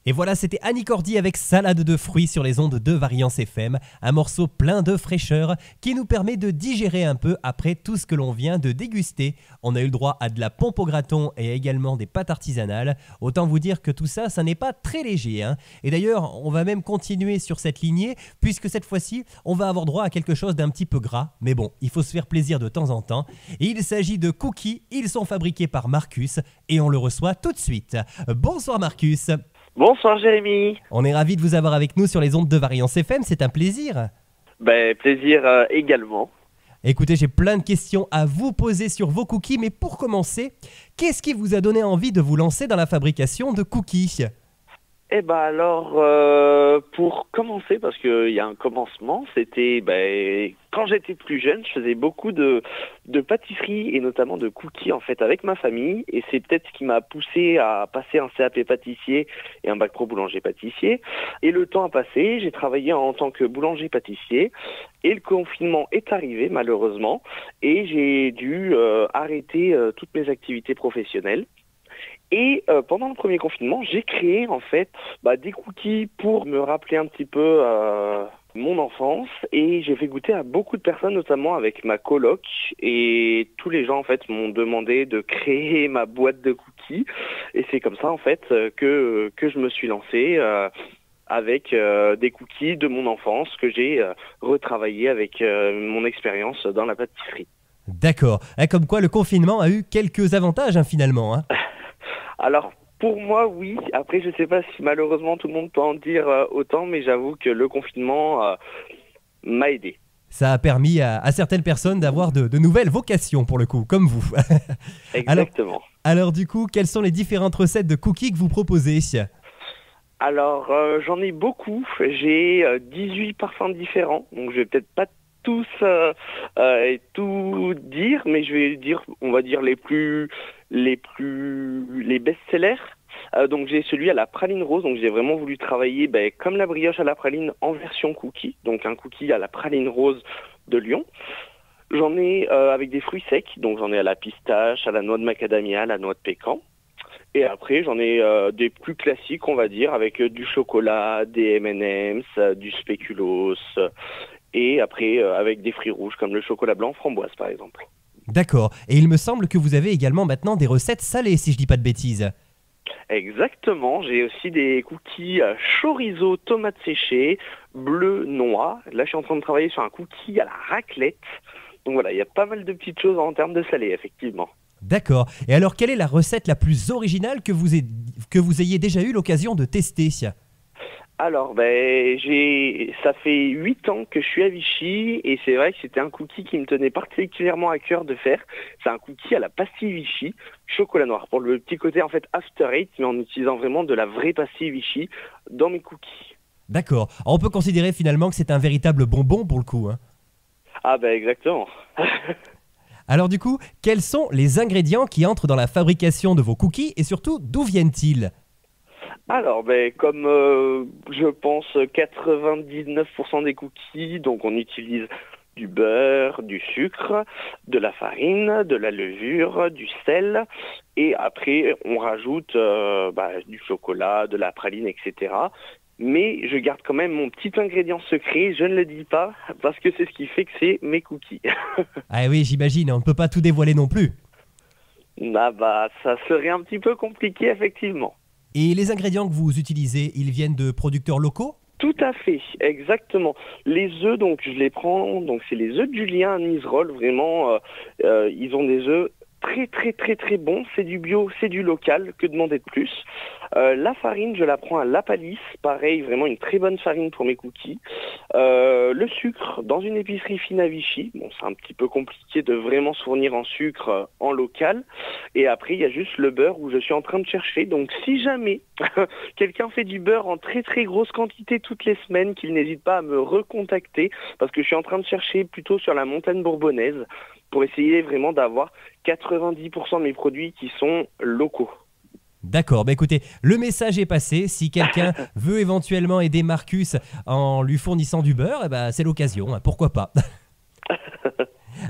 Et voilà, c'était Annie Cordy avec Salade de fruits sur les ondes de Variance FM, un morceau plein de fraîcheur qui nous permet de digérer un peu après tout ce que l'on vient de déguster. On a eu le droit à de la pompe au graton et également des pâtes artisanales. Autant vous dire que tout ça, ça n'est pas très léger, hein. Et d'ailleurs, on va même continuer sur cette lignée puisque cette fois-ci, on va avoir droit à quelque chose d'un petit peu gras. Mais bon, il faut se faire plaisir de temps en temps. Et il s'agit de cookies, ils sont fabriqués par Marcus et on le reçoit tout de suite. Bonsoir Marcus. Bonsoir Jérémy. On est ravis de vous avoir avec nous sur les ondes de Variance FM, c'est un plaisir. Plaisir également. Écoutez, j'ai plein de questions à vous poser sur vos cookies, mais pour commencer, qu'est-ce qui vous a donné envie de vous lancer dans la fabrication de cookies ? Pour commencer, parce qu'il y a un commencement, c'était quand j'étais plus jeune, je faisais beaucoup de pâtisserie et notamment de cookies en fait avec ma famille, et c'est peut-être ce qui m'a poussé à passer un CAP pâtissier et un bac pro boulanger-pâtissier. Et le temps a passé, j'ai travaillé en tant que boulanger-pâtissier et le confinement est arrivé malheureusement et j'ai dû arrêter toutes mes activités professionnelles. Et pendant le premier confinement, j'ai créé en fait des cookies pour me rappeler un petit peu mon enfance, et j'ai fait goûter à beaucoup de personnes, notamment avec ma coloc, et tous les gens en fait m'ont demandé de créer ma boîte de cookies, et c'est comme ça en fait que je me suis lancé avec des cookies de mon enfance que j'ai retravaillé avec mon expérience dans la pâtisserie. D'accord, comme quoi le confinement a eu quelques avantages finalement, hein. Alors, pour moi, oui. Après, je ne sais pas si malheureusement tout le monde peut en dire autant, mais j'avoue que le confinement m'a aidé. Ça a permis à certaines personnes d'avoir de nouvelles vocations pour le coup, comme vous. Exactement. Alors du coup, quelles sont les différentes recettes de cookies que vous proposez ? Alors, j'en ai beaucoup. J'ai 18 parfums différents, donc je vais peut-être pas tous tout dire, mais je vais dire, on va dire les best-sellers. Donc j'ai celui à la praline rose, donc j'ai vraiment voulu travailler comme la brioche à la praline en version cookie, donc un cookie à la praline rose de Lyon. J'en ai avec des fruits secs, donc j'en ai à la pistache, à la noix de macadamia, à la noix de pécan. Et après j'en ai des plus classiques, on va dire, avec du chocolat, des M&M's, du spéculoos, et après avec des fruits rouges comme le chocolat blanc framboise par exemple. D'accord, et il me semble que vous avez également maintenant des recettes salées, si je dis pas de bêtises. Exactement, j'ai aussi des cookies chorizo, tomates séchées, bleu, noix. Là je suis en train de travailler sur un cookie à la raclette. Donc voilà, il y a pas mal de petites choses en termes de salé, effectivement. D'accord, et alors quelle est la recette la plus originale que vous ayez déjà eu l'occasion de tester ? Alors, ça fait 8 ans que je suis à Vichy, et c'est vrai que c'était un cookie qui me tenait particulièrement à cœur de faire. C'est un cookie à la pastille Vichy, chocolat noir, pour le petit côté en fait after eight, mais en utilisant vraiment de la vraie pastille Vichy dans mes cookies. D'accord, alors, on peut considérer finalement que c'est un véritable bonbon pour le coup, hein. Ah exactement. Alors du coup, quels sont les ingrédients qui entrent dans la fabrication de vos cookies et surtout d'où viennent-ils ? Alors, comme je pense 99% des cookies, donc on utilise du beurre, du sucre, de la farine, de la levure, du sel, et après on rajoute du chocolat, de la praline, etc. Mais je garde quand même mon petit ingrédient secret, je ne le dis pas, parce que c'est ce qui fait que c'est mes cookies. Ah oui, j'imagine, on ne peut pas tout dévoiler non plus. Ça serait un petit peu compliqué, effectivement. Et les ingrédients que vous utilisez, ils viennent de producteurs locaux ? Tout à fait, exactement. Les œufs, donc je les prends, donc c'est les œufs de Julien à Niserolles, vraiment, ils ont des œufs très très très très bons, c'est du bio, c'est du local, que demander de plus. La farine, je la prends à La Palisse, pareil, vraiment une très bonne farine pour mes cookies. Le sucre, dans une épicerie fine à Vichy, bon c'est un petit peu compliqué de vraiment se fournir en sucre en local. Et après il y a juste le beurre où je suis en train de chercher, donc si jamais quelqu'un fait du beurre en très très grosse quantité toutes les semaines, qu'il n'hésite pas à me recontacter, parce que je suis en train de chercher plutôt sur la montagne bourbonnaise, pour essayer vraiment d'avoir 90% de mes produits qui sont locaux. D'accord, écoutez, le message est passé. Si quelqu'un veut éventuellement aider Marcus en lui fournissant du beurre, c'est l'occasion, pourquoi pas.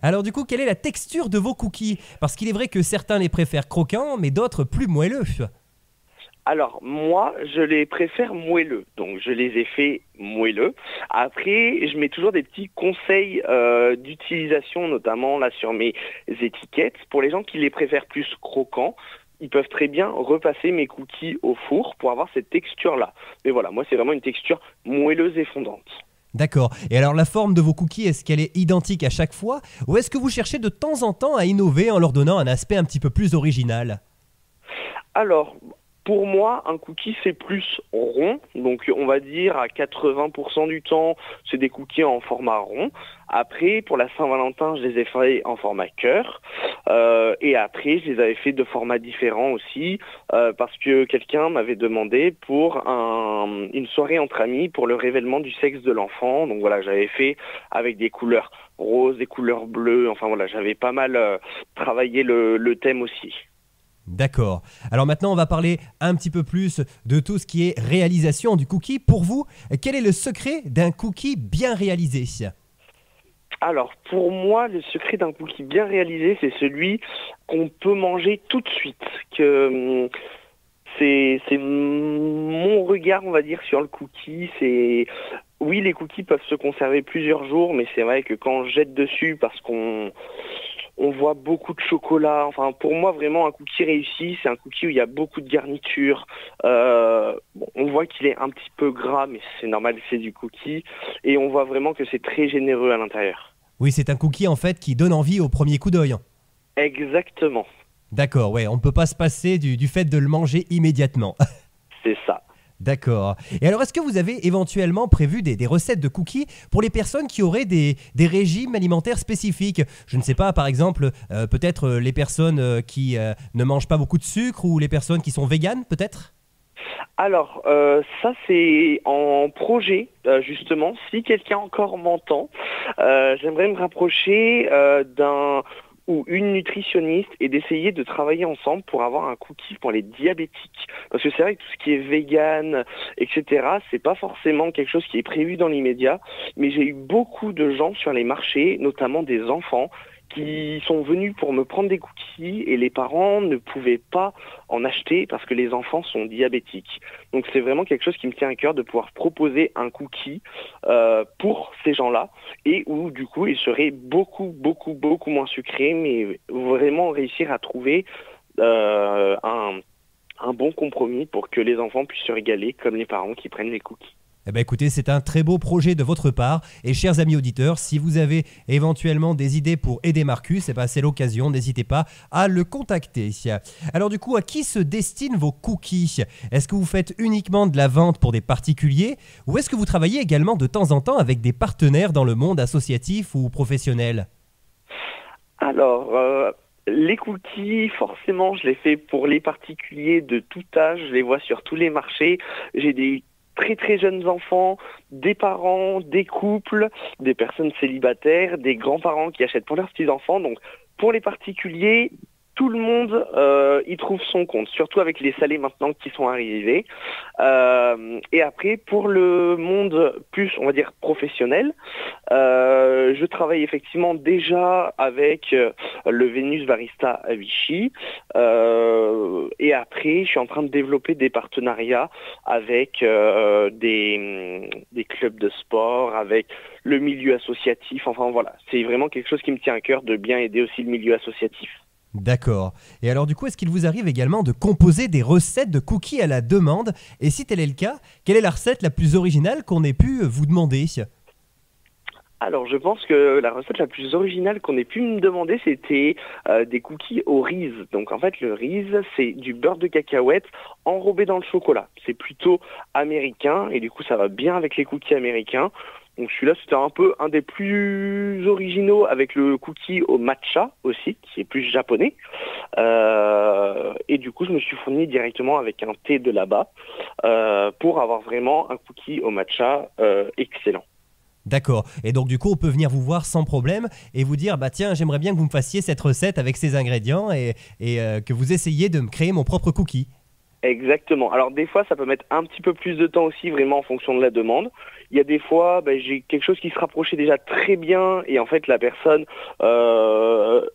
Alors du coup, quelle est la texture de vos cookies ? Parce qu'il est vrai que certains les préfèrent croquants, mais d'autres plus moelleux. Alors moi, je les préfère moelleux, donc je les ai fait moelleux. Après, je mets toujours des petits conseils d'utilisation, notamment là sur mes étiquettes. Pour les gens qui les préfèrent plus croquants, ils peuvent très bien repasser mes cookies au four pour avoir cette texture-là. Mais voilà, moi c'est vraiment une texture moelleuse et fondante. D'accord. Et alors la forme de vos cookies, est-ce qu'elle est identique à chaque fois ou est-ce que vous cherchez de temps en temps à innover en leur donnant un aspect un petit peu plus original? Alors, pour moi, un cookie, c'est plus rond. Donc, on va dire à 80% du temps, c'est des cookies en format rond. Après, pour la Saint-Valentin, je les ai faits en format cœur. Et après, je les avais fait de formats différents aussi, parce que quelqu'un m'avait demandé pour une soirée entre amis pour le révèlement du sexe de l'enfant. Donc voilà, j'avais fait avec des couleurs roses, des couleurs bleues. Enfin voilà, j'avais pas mal travaillé le thème aussi. D'accord. Alors maintenant, on va parler un petit peu plus de tout ce qui est réalisation du cookie. Pour vous, quel est le secret d'un cookie bien réalisé? Alors, pour moi, le secret d'un cookie bien réalisé, c'est celui qu'on peut manger tout de suite. C'est mon regard, on va dire, sur le cookie. Oui, les cookies peuvent se conserver plusieurs jours, mais c'est vrai que quand on jette dessus, parce qu'on voit beaucoup de chocolat. Enfin, pour moi, vraiment, un cookie réussi, c'est un cookie où il y a beaucoup de garniture. On voit qu'il est un petit peu gras, mais c'est normal, c'est du cookie. Et on voit vraiment que c'est très généreux à l'intérieur. Oui, c'est un cookie en fait qui donne envie au premier coup d'œil. Exactement, D'accord, ouais, on ne peut pas se passer du fait de le manger immédiatement. c'est ça. D'accord. Et alors, est-ce que vous avez éventuellement prévu des recettes de cookies pour les personnes qui auraient des régimes alimentaires spécifiques? Je ne sais pas, par exemple, peut-être les personnes qui ne mangent pas beaucoup de sucre ou les personnes qui sont véganes, peut-être? Alors, ça c'est en projet, justement. Si quelqu'un encore m'entend, j'aimerais me rapprocher d'un ou une nutritionniste et d'essayer de travailler ensemble pour avoir un cookie pour les diabétiques. Parce que c'est vrai que tout ce qui est vegan, etc., c'est pas forcément quelque chose qui est prévu dans l'immédiat, mais j'ai eu beaucoup de gens sur les marchés, notamment des enfants, qui sont venus pour me prendre des cookies et les parents ne pouvaient pas en acheter parce que les enfants sont diabétiques. Donc c'est vraiment quelque chose qui me tient à cœur de pouvoir proposer un cookie pour ces gens-là et où du coup il serait beaucoup moins sucré, mais vraiment réussir à trouver un bon compromis pour que les enfants puissent se régaler comme les parents qui prennent les cookies. Eh bien, écoutez, c'est un très beau projet de votre part. Et chers amis auditeurs, si vous avez éventuellement des idées pour aider Marcus, eh ben, c'est l'occasion, n'hésitez pas à le contacter. Alors du coup, à qui se destinent vos cookies? Est-ce que vous faites uniquement de la vente pour des particuliers ou est-ce que vous travaillez également de temps en temps avec des partenaires dans le monde associatif ou professionnel? Alors, les cookies, forcément, je les fais pour les particuliers de tout âge. Je les vois sur tous les marchés. J'ai des très jeunes enfants, des parents, des couples, des personnes célibataires, des grands-parents qui achètent pour leurs petits-enfants. Donc pour les particuliers, tout le monde y trouve son compte, surtout avec les salés maintenant qui sont arrivés. Et après, pour le monde plus, on va dire, professionnel, je travaille effectivement déjà avec le Vénus Barista à Vichy. Et après, je suis en train de développer des partenariats avec des clubs de sport, avec le milieu associatif. Enfin voilà, c'est vraiment quelque chose qui me tient à cœur de bien aider aussi le milieu associatif. D'accord. Et alors du coup, est-ce qu'il vous arrive également de composer des recettes de cookies à la demande? Et si tel est le cas, quelle est la recette la plus originale qu'on ait pu vous demander? Alors, je pense que la recette la plus originale qu'on ait pu me demander, c'était des cookies au riz. Donc, en fait, le riz, c'est du beurre de cacahuète enrobé dans le chocolat. C'est plutôt américain et du coup, ça va bien avec les cookies américains. Donc, celui-là, c'était un peu un des plus originaux avec le cookie au matcha aussi, qui est plus japonais. Et du coup, je me suis fourni directement avec un thé de là-bas pour avoir vraiment un cookie au matcha excellent. D'accord. Et donc du coup, on peut venir vous voir sans problème et vous dire, bah tiens, j'aimerais bien que vous me fassiez cette recette avec ces ingrédients et que vous essayiez de me créer mon propre cookie. Exactement. Alors des fois, ça peut mettre un petit peu plus de temps aussi, vraiment en fonction de la demande. Il y a des fois, j'ai quelque chose qui se rapprochait déjà très bien et en fait la personne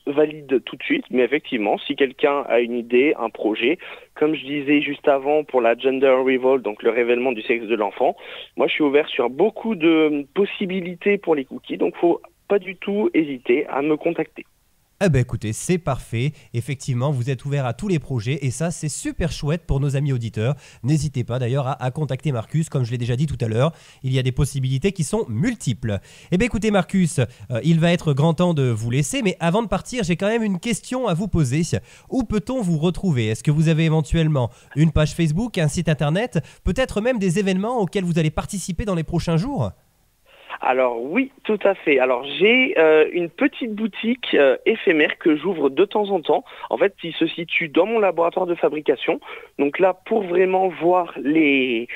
valide tout de suite. Mais effectivement, si quelqu'un a une idée, un projet, comme je disais juste avant pour la gender reveal, donc le révèlement du sexe de l'enfant, moi je suis ouvert sur beaucoup de possibilités pour les cookies. Donc faut pas du tout hésiter à me contacter. Eh ben écoutez, c'est parfait. Effectivement, vous êtes ouvert à tous les projets et ça, c'est super chouette pour nos amis auditeurs. N'hésitez pas d'ailleurs à contacter Marcus, comme je l'ai déjà dit tout à l'heure. Il y a des possibilités qui sont multiples. Eh bien écoutez Marcus, il va être grand temps de vous laisser, mais avant de partir, j'ai quand même une question à vous poser. Où peut-on vous retrouver? Est-ce que vous avez éventuellement une page Facebook, un site internet, peut-être même des événements auxquels vous allez participer dans les prochains jours? Alors oui, tout à fait. Alors j'ai une petite boutique éphémère que j'ouvre de temps en temps. En fait, il se situe dans mon laboratoire de fabrication. Donc là, pour vraiment voir les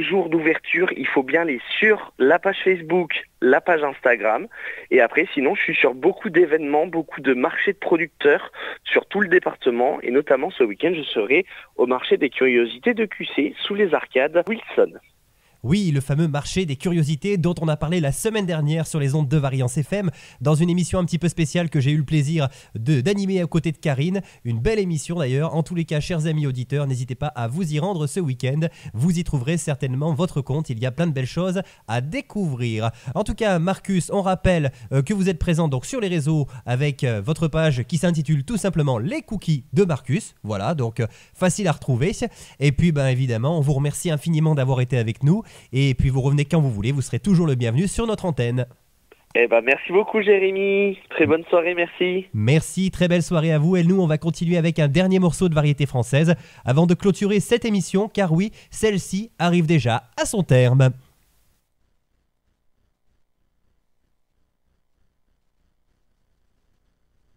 jours d'ouverture, il faut bien aller sur la page Facebook, la page Instagram. Et après, sinon, je suis sur beaucoup d'événements, beaucoup de marchés de producteurs sur tout le département. Et notamment ce week-end, je serai au marché des curiosités de QC sous les arcades Wilson. Oui, le fameux marché des curiosités dont on a parlé la semaine dernière sur les ondes de Variance FM dans une émission un petit peu spéciale que j'ai eu le plaisir d'animer à côté de Karine. Une belle émission d'ailleurs. En tous les cas, chers amis auditeurs, n'hésitez pas à vous y rendre ce week-end. Vous y trouverez certainement votre compte. Il y a plein de belles choses à découvrir. En tout cas, Marcus, on rappelle que vous êtes présent donc sur les réseaux avec votre page qui s'intitule tout simplement Les Cookies de Marcus. Voilà, donc facile à retrouver. Et puis, évidemment, on vous remercie infiniment d'avoir été avec nous. Et puis vous revenez quand vous voulez, vous serez toujours le bienvenu sur notre antenne. Merci beaucoup Jérémy, très bonne soirée, merci. Merci, très belle soirée à vous et nous on va continuer avec un dernier morceau de variété française avant de clôturer cette émission car oui, celle-ci arrive déjà à son terme.